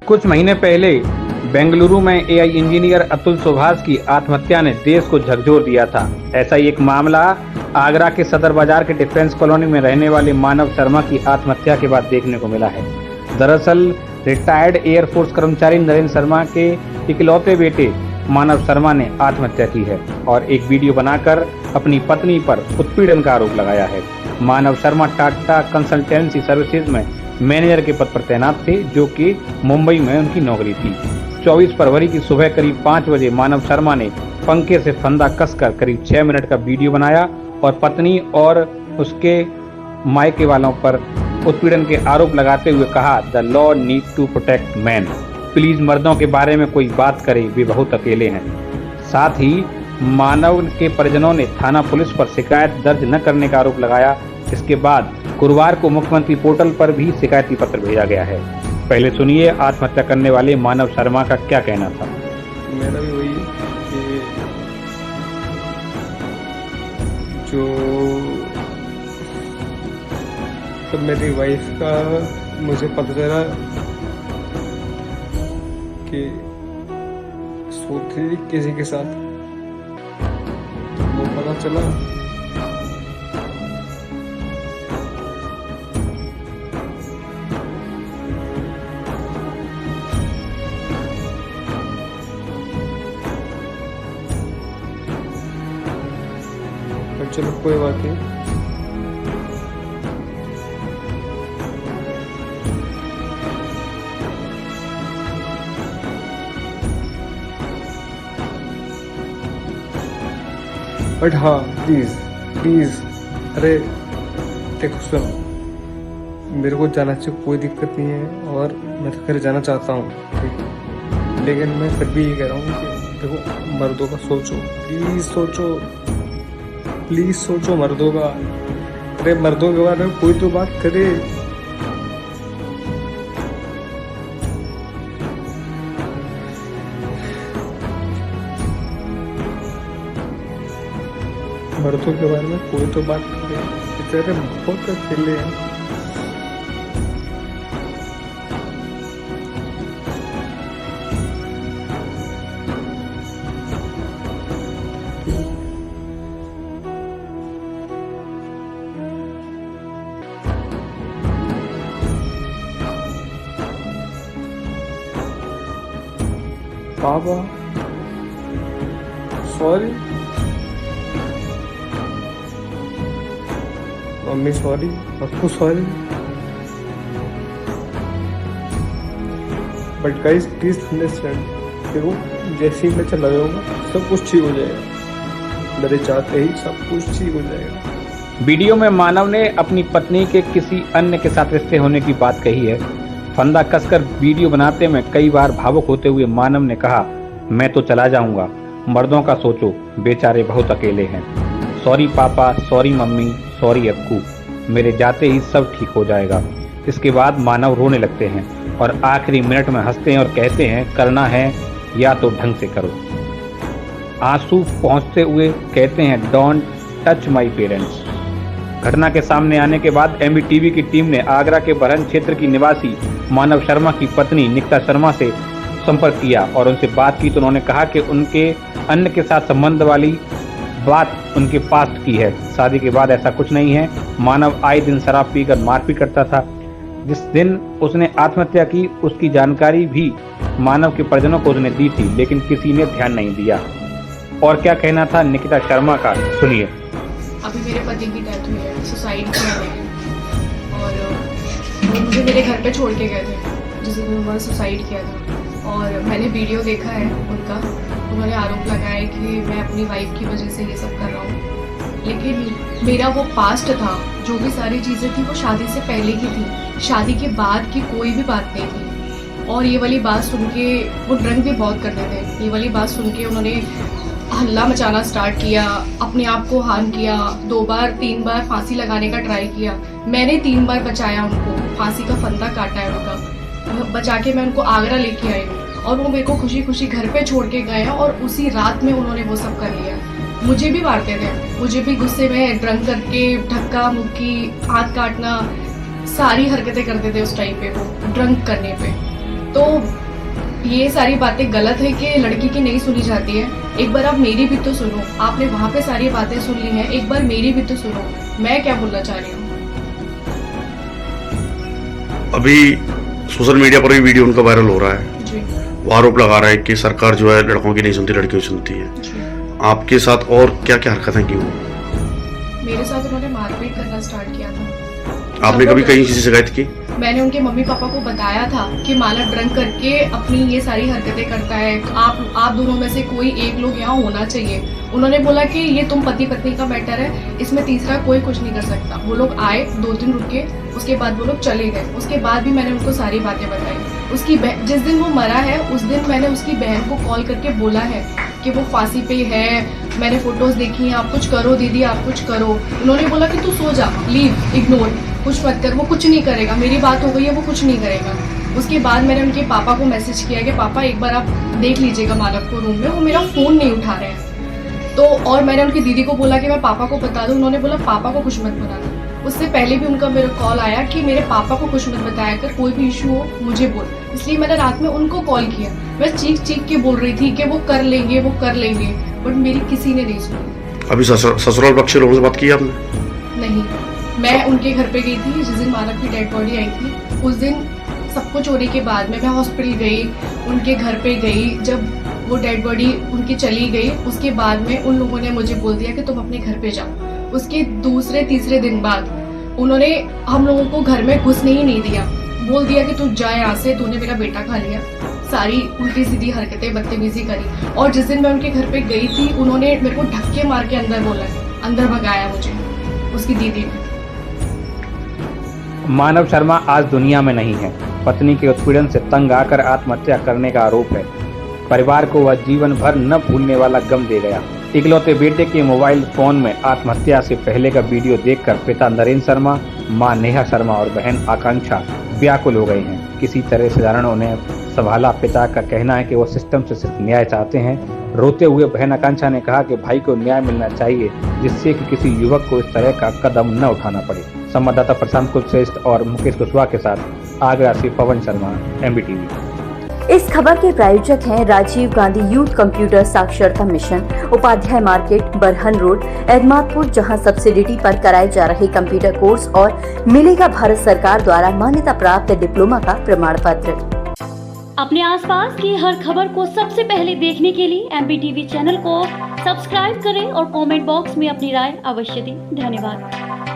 कुछ महीने पहले बेंगलुरु में एआई इंजीनियर अतुल सुभाष की आत्महत्या ने देश को झकझोर दिया था। ऐसा ही एक मामला आगरा के सदर बाजार के डिफेंस कॉलोनी में रहने वाले मानव शर्मा की आत्महत्या के बाद देखने को मिला है। दरअसल रिटायर्ड एयरफोर्स कर्मचारी नरेंद्र शर्मा के इकलौते बेटे मानव शर्मा ने आत्महत्या की है और एक वीडियो बनाकर अपनी पत्नी पर उत्पीड़न का आरोप लगाया है। मानव शर्मा टाटा कंसल्टेंसी सर्विसेज में मैनेजर के पद पर तैनात थे, जो कि मुंबई में उनकी नौकरी थी। 24 फरवरी की सुबह करीब 5 बजे मानव शर्मा ने पंखे से फंदा कसकर करीब 6 मिनट का वीडियो बनाया और पत्नी और उसके मायके वालों पर उत्पीड़न के आरोप लगाते हुए कहा, the law need to protect man. Please मर्दों के बारे में कोई बात करे, वे बहुत अकेले हैं। साथ ही मानव के परिजनों ने थाना पुलिस पर शिकायत दर्ज न करने का आरोप लगाया। इसके बाद गुरुवार को मुख्यमंत्री पोर्टल पर भी शिकायती पत्र भेजा गया है। पहले सुनिए आत्महत्या करने वाले मानव शर्मा का क्या कहना था। मेरा भी वही कि जो तब मेरी वाइफ का मुझे पता चला कि सोती किसी के साथ, वो पता चला पर चलो कोई बात नहीं। बट हाँ प्लीज अरे देखो सुनो, मेरे को जाना चाहिए, कोई दिक्कत नहीं है और मैं तो घर जाना चाहता हूँ, ठीक है। लेकिन मैं फिर भी ये कह रहा हूँ कि देखो मर्दों का सोचो, प्लीज सोचो मर्दों का। अरे मर्दों के बारे में कोई तो बात करे। मर्दों के बारे में कोई तो बात करे, बेचारे बहुत अकेले हैं। पापा sorry, mummy sorry, Appu sorry, but guys please understand. देखो जैसे ही मैं चला जाऊंगा सब कुछ ठीक हो जाएगा, मेरे चाहते ही सब कुछ ठीक हो जाएगा। वीडियो में मानव ने अपनी पत्नी के किसी अन्य के साथ रिश्ते होने की बात कही है। फंदा कसकर वीडियो बनाते में कई बार भावुक होते हुए मानव ने कहा, मैं तो चला जाऊंगा, मर्दों का सोचो, बेचारे बहुत अकेले हैं। सॉरी पापा, सॉरी मम्मी, सॉरी अक्कू, मेरे जाते ही सब ठीक हो जाएगा। इसके बाद मानव रोने लगते हैं और आखिरी मिनट में हंसते हैं और कहते हैं, करना है या तो ढंग से करो। आंसू पहुंचते हुए कहते हैं, डोंट टच माई पेरेंट्स। घटना के सामने आने के बाद एमबीटीवी की टीम ने आगरा के बरहन क्षेत्र की निवासी मानव शर्मा की पत्नी निकिता शर्मा से संपर्क किया और उनसे बात की तो उन्होंने कहा कि उनके अन्य के साथ संबंध वाली बात उनके पास्ट की है। शादी के बाद ऐसा कुछ नहीं है। मानव आए दिन शराब पीकर मारपीट करता था। जिस दिन उसने आत्महत्या की उसकी जानकारी भी मानव के परिजनों को उसने दी थी, लेकिन किसी ने ध्यान नहीं दिया। और क्या कहना था निकिता शर्मा का, सुनिए। अभी मेरे पति की डेथ हुई है, सुसाइड किया है और वो मुझे मेरे घर पे छोड़ के गए थे जिस दिन उन्होंने सुसाइड किया था। और मैंने वीडियो देखा है उनका, उन्होंने आरोप लगाया कि मैं अपनी वाइफ की वजह से ये सब कर रहा हूँ, लेकिन मेरा वो पास्ट था, जो भी सारी चीज़ें थी वो शादी से पहले की थी, शादी के बाद की कोई भी बात नहीं थी। और ये वाली बात सुन के वो ड्रंक भी बहुत करते थे। ये वाली बात सुन के उन्होंने हल्ला मचाना स्टार्ट किया, अपने आप को हार्म किया, 2 बार 3 बार फांसी लगाने का ट्राई किया। मैंने 3 बार बचाया उनको, फांसी का फंदा काटा है उनका, बचा के मैं उनको आगरा लेके आई हूँ और वो मेरे को खुशी खुशी घर पे छोड़ के गए हैं और उसी रात में उन्होंने वो सब कर लिया। मुझे भी मारते थे, मुझे भी गुस्से में ड्रंक करके धक्का मुक्की, हाथ काटना, सारी हरकतें करते थे उस टाइम पे वो ड्रंक करने पे। तो ये सारी बातें गलत है कि लड़की की नहीं सुनी जाती है। एक बार आप मेरी भी तो सुनो, आपने वहाँ पे सारी बातें सुन ली हैं, एक बार मेरी भी तो सुनो, मैं क्या बोलना चाह रही हूँ। अभी सोशल मीडिया पर भी वीडियो उनका वायरल हो रहा है, जी वो आरोप लगा रहा है कि सरकार जो है लड़कों की नहीं सुनती, लड़कियों की सुनती है। जी। आपके साथ और क्या क्या हरकतें की वो? मेरे साथ उन्होंने मारपीट करना स्टार्ट किया था। आपने कभी कहीं किसी से शिकायत की? मैंने उनके मम्मी पापा को बताया था कि मानव ड्रंक करके अपनी ये सारी हरकतें करता है, आप दोनों में से कोई एक लोग यहाँ होना चाहिए। उन्होंने बोला कि ये तुम पति पत्नी का मैटर है, इसमें तीसरा कोई कुछ नहीं कर सकता। वो लोग आए, 2 दिन रुके, उसके बाद वो लोग चले गए। उसके बाद भी मैंने उनको सारी बातें बताई। उसकी जिस दिन वो मरा है उस दिन मैंने उसकी बहन को कॉल करके बोला है कि वो फांसी पे है, मैंने फोटोज देखी हैं, आप कुछ करो दीदी, आप कुछ करो। उन्होंने बोला कि तू सो जा, लीव, इग्नोर, कुछ मत कर, वो कुछ नहीं करेगा, मेरी बात हो गई है, वो कुछ नहीं करेगा। उसके बाद मैंने उनके पापा को मैसेज किया कि पापा एक बार आप देख लीजिएगा मानव को रूम में, वो मेरा फ़ोन नहीं उठा रहे हैं। तो और मैंने उनकी दीदी को बोला कि मैं पापा को बता दूं, उन्होंने बोला पापा को कुछ मत बताना। उससे पहले भी उनका मेरा कॉल आया कि मेरे पापा को कुछ मत बताया कर, कोई भी इशू हो मुझे बोल। इसलिए मैंने रात में उनको कॉल किया। मैं चीख चीख के बोल रही थी कि वो कर लेंगे, वो कर लेंगे, बट मेरी किसी ने नहीं सुनी। अभी ससुराल पक्ष के लोगों से बात की आपने? नहीं, मैं उनके घर पे गई थी जिस दिन मानव की डेड बॉडी आई थी। उस दिन सब कुछ होने के बाद में मैं हॉस्पिटल गई, उनके घर पे गई। जब वो डेड बॉडी उनकी चली गई, उसके बाद में उन लोगों ने मुझे बोल दिया कि तुम अपने घर पे जाओ। उसके दूसरे तीसरे दिन बाद उन्होंने हम लोगों को घर में घुसने ही नहीं दिया, बोल दिया कि तू जा यहाँ से, तूने मेरा बेटा खा लिया। सारी उल्टी सीधी हरकतें, बदतमीजी करी। और जिस दिन मैं उनके घर पे गई थी उन्होंने मेरे को धक्के मार के अंदर बोला, अंदर भगाया मुझे उसकी दीदी ने। मानव शर्मा आज दुनिया में नहीं है। पत्नी के उत्पीड़न से तंग आकर आत्महत्या करने का आरोप है। परिवार को वह जीवन भर न भूलने वाला गम दे गया। इकलौते बेटे के मोबाइल फोन में आत्महत्या से पहले का वीडियो देखकर पिता नरेंद्र शर्मा, मां नेहा शर्मा और बहन आकांक्षा व्याकुल हो गए हैं। किसी तरह से जारणों ने संभाला। पिता का कहना है कि वो सिस्टम से सिर्फ न्याय चाहते हैं। रोते हुए बहन आकांक्षा ने कहा कि भाई को न्याय मिलना चाहिए, जिससे कि किसी युवक को इस तरह का कदम न उठाना पड़े। संवाददाता प्रशांत कुलश्रेष्ठ और मुकेश कुशवाहा के साथ आगरा से पवन शर्मा, MBTV। इस खबर के प्रायोजक हैं राजीव गांधी यूथ कंप्यूटर साक्षरता mission, Upadhyay market, Barhan road, Edmatpur, जहां सब्सिडिटी पर कराए जा रहे कंप्यूटर कोर्स और मिलेगा भारत सरकार द्वारा मान्यता प्राप्त डिप्लोमा का प्रमाण पत्र। अपने आसपास की हर खबर को सबसे पहले देखने के लिए MBTV चैनल को सब्सक्राइब करें और कमेंट बॉक्स में अपनी राय अवश्य दें। धन्यवाद।